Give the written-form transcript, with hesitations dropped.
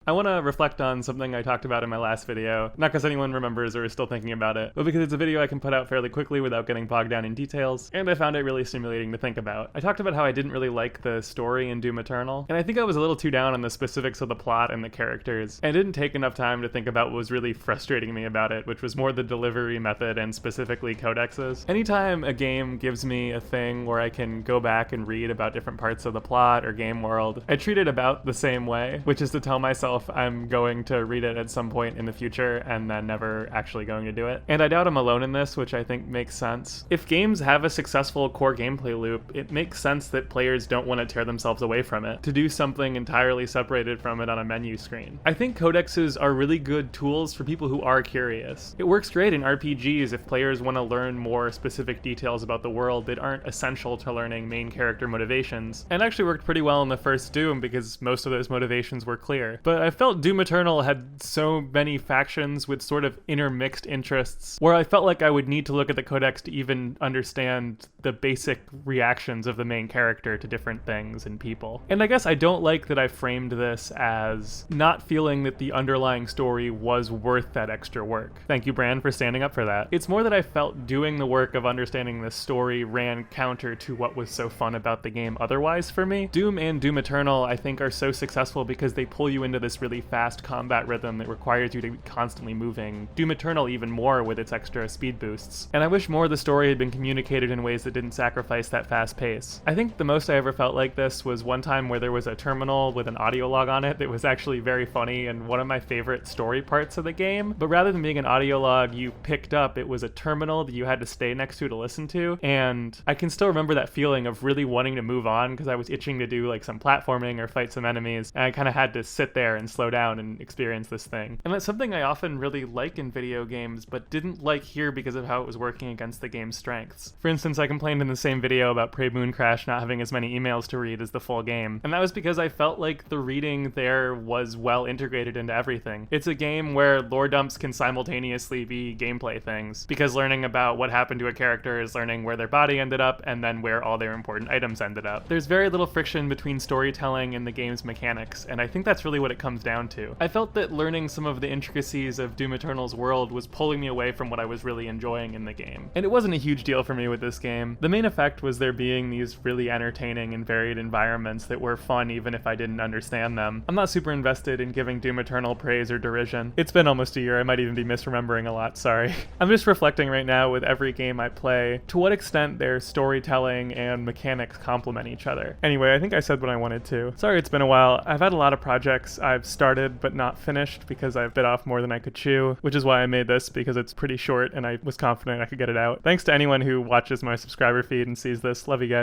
I want to reflect on something I talked about in my last video, not because anyone remembers or is still thinking about it, but because it's a video I can put out fairly quickly without getting bogged down in details, and I found it really stimulating to think about. I talked about how I didn't really like the story in Doom Eternal, and I think I was a little too down on the specifics of the plot and the characters, and didn't take enough time to think about what was really frustrating me about it, which was more the delivery method and specifically codexes. Anytime a game gives me a thing where I can go back and read about different parts of the plot or game world, I treat it about the same way, which is to tell myself I'm going to read it at some point in the future and then never actually going to do it. And I doubt I'm alone in this, which I think makes sense. If games have a successful core gameplay loop, it makes sense that players don't want to tear themselves away from it, to do something entirely separated from it on a menu screen. I think codexes are really good tools for people who are curious. It works great in RPGs if players want to learn more specific details about the world that aren't essential to learning main character motivations, and actually worked pretty well in the first Doom because most of those motivations were clear. But I felt Doom Eternal had so many factions with sort of intermixed interests, where I felt like I would need to look at the codex to even understand the basic reactions of the main character to different things and people. And I guess I don't like that I framed this as not feeling that the underlying story was worth that extra work. Thank you, Bran, for standing up for that. It's more that I felt doing the work of understanding the story ran counter to what was so fun about the game otherwise for me. Doom and Doom Eternal, I think, are so successful because they pull you into this really fast combat rhythm that requires you to be constantly moving. Doom Eternal even more with its extra speed boosts. And I wish more of the story had been communicated in ways that didn't sacrifice that fast pace. I think the most I ever felt like this was one time where there was a terminal with an audio log on it that was actually very funny and one of my favorite story parts of the game. But rather than being an audio log you picked up, it was a terminal that you had to stay next to listen to. And I can still remember that feeling of really wanting to move on because I was itching to do like some platforming or fight some enemies, and I kind of had to sit there and slow down and experience this thing. And that's something I often really like in video games, but didn't like here because of how it was working against the game's strengths. For instance, I complained in the same video about Prey Mooncrash not having as many emails to read as the full game, and that was because I felt like the reading there was well integrated into everything. It's a game where lore dumps can simultaneously be gameplay things, because learning about what happened to a character is learning where their body ended up and then where all their important items ended up. There's very little friction between storytelling and the game's mechanics, and I think that's really what it comes down to. I felt that learning some of the intricacies of Doom Eternal's world was pulling me away from what I was really enjoying in the game. And it wasn't a huge deal for me with this game. The main effect was there being these really entertaining and varied environments that were fun even if I didn't understand them. I'm not super invested in giving Doom Eternal praise or derision. It's been almost a year, I might even be misremembering a lot, sorry. I'm just reflecting right now with every game I play to what extent their storytelling and mechanics complement each other. Anyway, I think I said what I wanted to. Sorry it's been a while. I've had a lot of projects I've started but not finished because I've bit off more than I could chew, which is why I made this, because it's pretty short and I was confident I could get it out. Thanks to anyone who watches my subscriber feed and sees this. Love you guys.